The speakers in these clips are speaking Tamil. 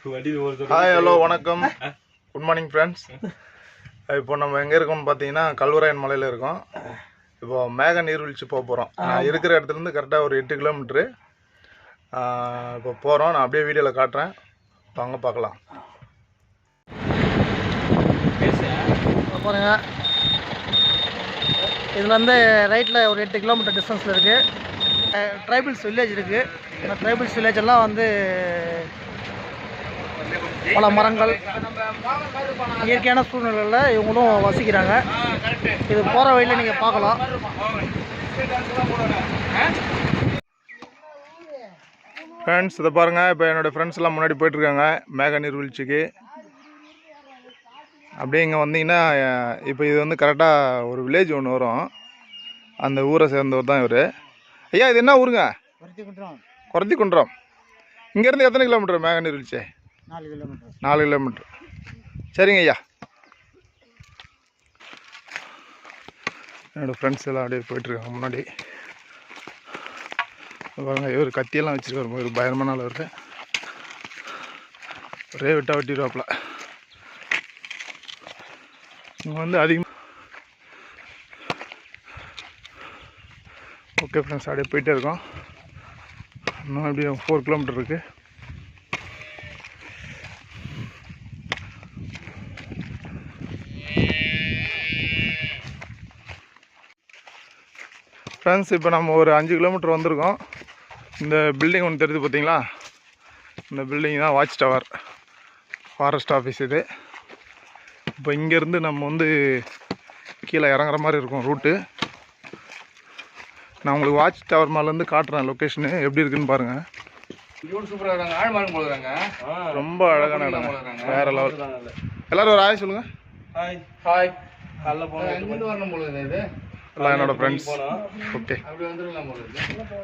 ஹாய் ஹலோ வணக்கம் குட் மார்னிங் ஃப்ரெண்ட்ஸ். இப்போ நம்ம எங்கே இருக்கோம்னு பார்த்தீங்கன்னா கல்வராயன் மலையில் இருக்கோம். இப்போ மேக நீர்வீழ்ச்சி போக போகிறோம். நான் இருக்கிற இடத்துலேருந்து கரெக்டாக ஒரு 8 கிலோமீட்ரு இப்போ போகிறோம். நான் அப்படியே வீடியோவில் காட்டுறேன், வாங்க பார்க்கலாம். பாருங்க, இதில் வந்து ரைட்டில் ஒரு 8 கிலோமீட்டர் டிஸ்டன்ஸில் இருக்குது ட்ரைபிள்ஸ் வில்லேஜ் இருக்குது. இந்த ட்ரைபிள்ஸ் வில்லேஜ் எல்லாம் வந்து பல மரங்கள், இயற்கையான சூழ்நிலையில் இவங்களும் வசிக்கிறாங்க. இது போகிற வழியில் நீங்கள் பார்க்கலாம். ஃப்ரெண்ட்ஸ் இதை பாருங்கள், இப்போ என்னோடய ஃப்ரெண்ட்ஸ் எல்லாம் முன்னாடி போயிட்டுருக்காங்க மேக நீர்வீழ்ச்சிக்கு. அப்படியே இங்கே வந்தீங்கன்னா இப்போ இது வந்து கரெக்டாக ஒரு வில்லேஜ் ஒன்று வரும், அந்த ஊரை சேர்ந்தவர் தான் இவர். ஐயா இது என்ன ஊருங்க? குறத்திக்குன்றம். இங்கேருந்து எத்தனை கிலோமீட்டர் மேக நீர்வீழ்ச்சி? 4 கிலோமீட்டர். சரிங்க ஐயா. என்னோடய ஃப்ரெண்ட்ஸ் எல்லாம் அப்படியே போயிட்டுருக்காங்க முன்னாடி. பாருங்க, இவர் கத்தியெல்லாம் வச்சுருக்காரு, ஒரு பயங்கரமான ஆள் இருக்கு. ஒரே விட்டா வெட்டிடுவாப்பில். இங்கே வந்து அதிகமாக ஓகே ஃப்ரெண்ட்ஸ், அப்படியே போயிட்டே இருக்கோம். இன்னும் அப்படியே 4 கிலோமீட்டர் இருக்குது. ஃப்ரெண்ட்ஸ் இப்போ நம்ம ஒரு 5 கிலோமீட்டர் வந்திருக்கோம். இந்த பில்டிங் ஒன்று தெரியுது பார்த்தீங்களா, இந்த பில்டிங் தான் வாட்ச் டவர், ஃபாரஸ்ட் ஆஃபீஸ் இது. இப்போ இங்கேருந்து நம்ம வந்து கீழே இறங்குற மாதிரி இருக்கும் ரூட்டு. நான் உங்களுக்கு வாட்ச் டவர் மேலேருந்து காட்டுறேன் லொக்கேஷனு எப்படி இருக்குன்னு பாருங்கள். ரொம்ப அழகான இடம், வேறு லெவல். எல்லோரும் ஒரு ஹாய் சொல்லுங்கள். Hi hi. எல்லாம் என்னோடய ஃப்ரெண்ட்ஸ். ஓகே,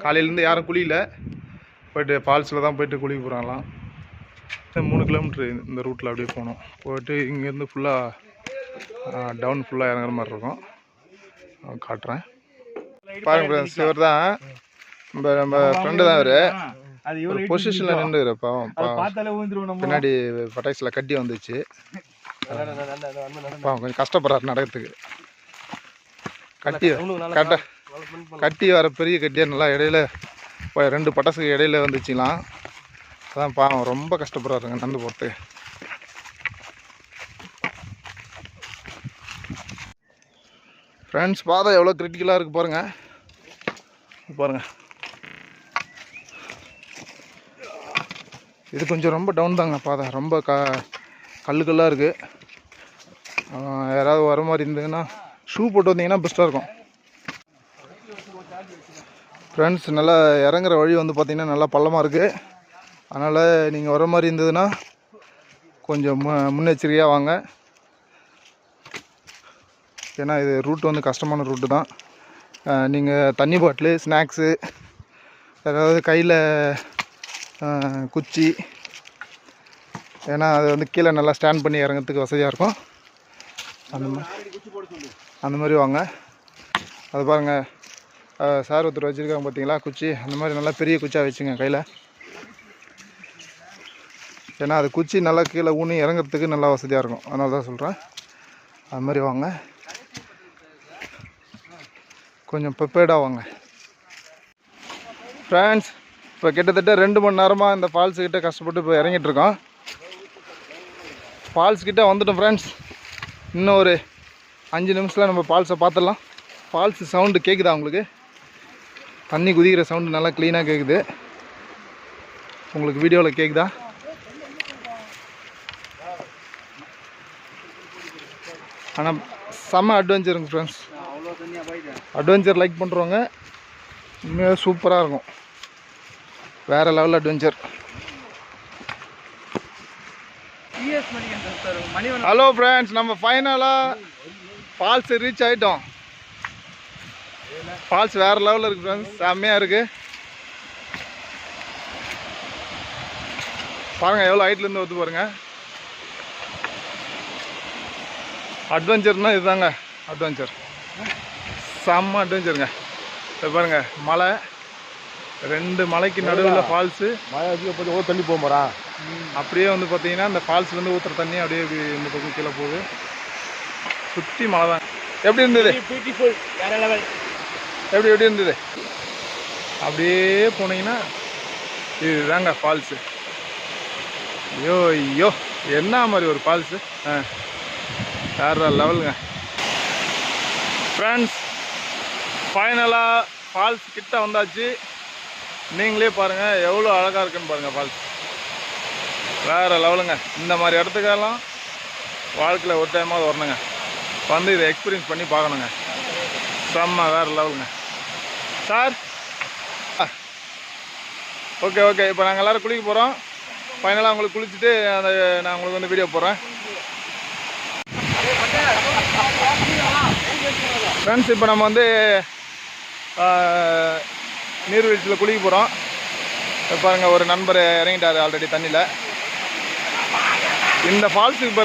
காலையிலேருந்து யாரும் குளியல, போய்ட்டு ஃபால்ஸில் தான் போய்ட்டு குளிக்க போகிறாங்களாம். 3 கிலோமீட்ரு இந்த ரூட்டில் அப்படியே போகணும். போய்ட்டு இங்கேருந்து ஃபுல்லாக டவுன் ஃபுல்லாக இறங்குற மாதிரி இருக்கும். காட்டுறேன் பாருங்க ஃப்ரெண்ட்ஸ். இவர் தான் நம்ம ஃப்ரெண்டு தான். இவர் ஒரு பொசிஷனில் நின்றுக்கிற பாவம், பின்னாடி பட்டாக்ஸில் கட்டி வந்துச்சு. பாவம் கொஞ்சம் கஷ்டப்படுறாரு நடக்கிறதுக்கு. கட்டி வர பெரிய கட்டியாக நல்லா இடையில 2 பட்டாசுக்கு இடையில வந்துச்சுலாம். அதான் பாவம் ரொம்ப கஷ்டப்படுறாருங்க நடந்து போகிறதுக்கு. ஃப்ரெண்ட்ஸ் பாதை எவ்வளோ கிரிட்டிக்கலாக இருக்குது பாருங்கள். பாருங்கள், இது கொஞ்சம் ரொம்ப டவுன் தாங்க பாதை, ரொம்ப கல்லுக்கல்லாக இருக்குது. யாராவது வர மாதிரி இருந்ததுன்னா ஷூ போட்டு வந்தீங்கன்னா பெஸ்ட்டாக இருக்கும். ஃப்ரெண்ட்ஸ் நல்லா இறங்குற வழி வந்து பார்த்திங்கன்னா நல்லா பள்ளமாக இருக்குது. அதனால் நீங்கள் வர மாதிரி இருந்ததுன்னா கொஞ்சம் முன்னெச்சரிக்கையாக வாங்க. ஏன்னா இது ரூட்டு வந்து கஷ்டமான ரூட்டு தான். நீங்கள் தண்ணி பாட்டிலு, ஸ்நாக்ஸு, ஏதாவது கையில் குச்சி, ஏன்னா அது வந்து கீழே நல்லா ஸ்டாண்ட் பண்ணி இறங்கிறதுக்கு வசதியாக இருக்கும். அந்த மாதிரி வாங்க. அது பாருங்கள், சார் ஒருத்தர் வச்சுருக்காங்க பார்த்தீங்களா குச்சி, அந்த மாதிரி நல்லா பெரிய குச்சியாக வச்சுங்க கையில். ஏன்னா அது குச்சி நல்லா கீழே ஊனி இறங்கிறதுக்கு நல்லா வசதியாக இருக்கும், அதனால தான் சொல்கிறேன். அது மாதிரி வாங்க, கொஞ்சம் ப்ரிப்பேர்டாக வாங்க ஃப்ரெண்ட்ஸ். இப்போ கிட்டத்தட்ட 2 மணி நேரமாக இந்த ஃபால்ஸுக்கிட்ட கஷ்டப்பட்டு இப்போ இறங்கிட்டுருக்கோம். ஃபால்ஸ்கிட்ட வந்துட்டோம் ஃப்ரெண்ட்ஸ். இன்னும் ஒரு 5 நிமிஷத்தில் நம்ம ஃபால்ஸை பார்த்துடலாம். ஃபால்ஸு சவுண்டு கேட்குதா உங்களுக்கு? தண்ணி குதிக்கிற சவுண்டு நல்லா க்ளீனாக கேட்குது. உங்களுக்கு வீடியோவில் கேட்குதா? ஆனால் செம்ம அட்வென்ச்சருங்க ஃப்ரெண்ட்ஸ். அட்வென்ச்சர் லைக் பண்ணுறவங்க உண்மையாக சூப்பராக இருக்கும், வேறு லெவல் அட்வென்ச்சர். ஹலோ ஃப்ரெண்ட்ஸ், நம்ம ஃபைனலாக ஃபால்ஸு ரீச் ஆகிட்டோம். ஃபால்ஸ் வேறு லெவலில் இருக்குது ஃப்ரெண்ட்ஸ், செம்மையாக இருக்குது. பாருங்கள் எவ்வளோ ஹைட்லேருந்து வந்து பாருங்கள். அட்வென்ச்சர்னால் இதுதாங்க அட்வென்ச்சர், செம்ம அட்வென்ச்சருங்க. இப்போ பாருங்கள் மலை, 2 மலைக்கு நடுவில் ஃபால்ஸு. மழை அதிகம் போது தள்ளி போக போகிறா அப்படியே வந்து பார்த்தீங்கன்னா இந்த ஃபால்ஸ்லேருந்து ஊற்றுற தண்ணி அப்படியே இப்படி இந்த பக்கம் கீழே போகுது. சுற்றி மழை தான். எப்படி இருந்தது? பியூட்டிஃபுல், வேற லெவல். எப்படி இருந்தது? அப்படியே போனீங்கன்னா இதுதாங்க ஃபால்ஸு. ஐயோ ஐயோ, என்ன மாதிரி ஒரு ஃபால்ஸு. வேற லெவலுங்க ஃப்ரெண்ட்ஸ். ஃபைனலாக ஃபால்ஸ் கிட்ட வந்தாச்சு. நீங்களே பாருங்கள் எவ்வளோ அழகாக இருக்குன்னு பாருங்கள் ஃபால்ஸ். வேறு லெவலுங்க. இந்த மாதிரி இடத்துக்கெல்லாம் வாழ்க்கையில் ஒரு டைமாவது வரணுங்க. வந்து இதை எக்ஸ்பீரியன்ஸ் பண்ணி பார்க்கணுங்க. செம்ம வேறு லெவலுங்க சார். ஓகே ஓகே, இப்போ நாங்கள் எல்லோரும் குளிக்க போகிறோம். ஃபைனலாக உங்களுக்கு குளிச்சுட்டு நான் உங்களுக்கு வந்து வீடியோ போடுறேன். ஃப்ரெண்ட்ஸ், இப்போ நம்ம வந்து நீர்வீழ்ச்சியில் குளிக்க போகிறோம். பாருங்கள், ஒரு நண்பர் இறங்கிட்டார் ஆல்ரெடி தண்ணியில். இந்த ஃபால்ஸுக்கு இப்போ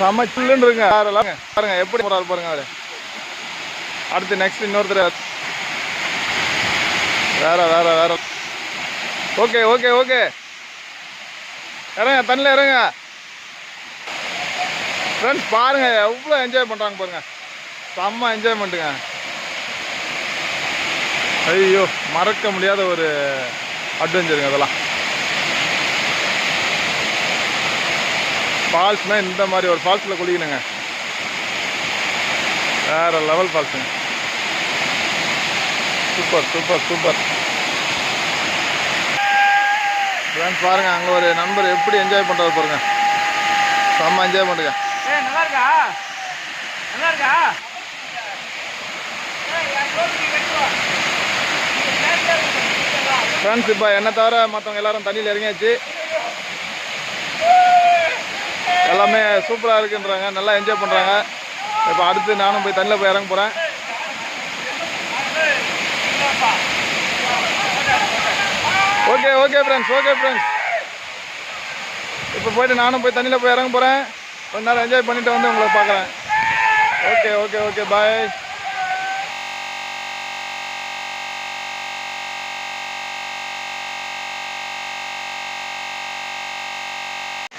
செம்ம சில்லுன்னு இருக்குங்க. பாருங்க எப்படி போகிறாரு பாருங்க அவர். அடுத்து நெக்ஸ்ட் இன்னொருத்தர். வேற. ஓகே ஓகே ஓகே, இறங்க தண்ணியில் இறங்க. ஃப்ரெண்ட்ஸ் பாருங்க எவ்வளோ என்ஜாய் பண்ணுறாங்க பாருங்க. செம்ம என்ஜாய்மெண்ட்டுங்க. ஐயோ, மறக்க முடியாத ஒரு அட்வென்ச்சருங்க அதெல்லாம். ஃபால்ஸ்னால் இந்த மாதிரி ஒரு ஃபால்ஸில் குளிக்கணுங்க. வேறு லெவல் ஃபால்ஸுங்க. Super super super. ஃப்ரெண்ட்ஸ் பாருங்கள், அங்கே ஒரு நண்பர் எப்படி என்ஜாய் பண்ணுறாரு பாருங்க. செம்ம என்ஜாய் பண்ணுங்க. நல்லா இருக்கா? நல்லா இருக்கா? ஃப்ரெண்ட்ஸ், இப்போ என்னை தவிர மற்றவங்க எல்லாரும் தண்ணியில் இறங்கியாச்சு. எல்லாமே சூப்பராக இருக்குன்றாங்க, நல்லா என்ஜாய் பண்ணுறாங்க. இப்போ அடுத்து நானும் போய் தண்ணியில் போய் இறங்க போகிறேன். Okay okay friends, okay friends. இப்போ போய்ட்டு நானும் போய் தண்ணியில் போய் இறங்க போகிறேன். கொஞ்ச நேரம் என்ஜாய் பண்ணிவிட்டு வந்து உங்களை பார்க்குறேன். ஓகே ஓகே ஓகே, பாய்.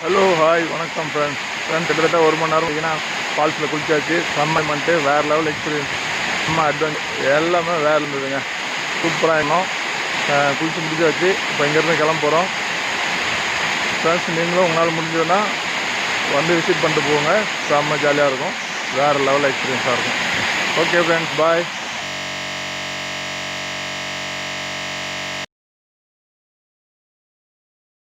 ஹலோ, ஹாய், வணக்கம் ஃப்ரெண்ட்ஸ். கிட்டத்தட்ட 1 மணி நேரம் பார்த்தீங்கன்னா ஃபால்ஸில் குளிச்சாச்சு. செம்ம பண்ணிட்டு வேறு லெவல் எக்ஸ்பீரியன்ஸ். செம்ம அட்வென்ச்சர் எல்லாமே வேறு இருந்ததுங்க. சூப்பராக இருந்தோம். குளிச்சு முடிச்சாச்சு. இப்போ இங்கேருந்து கிளம்ப போகிறோம். ஃப்ரெண்ட்ஸ், நீங்களும் உங்களால் முடிஞ்சதுன்னா வந்து விசிட் பண்ணிட்டு போங்க. செம்ம ஜாலியாக இருக்கும். வேறு லெவல் எக்ஸ்பீரியன்ஸாக இருக்கும். ஓகே ஃப்ரெண்ட்ஸ், பாய்.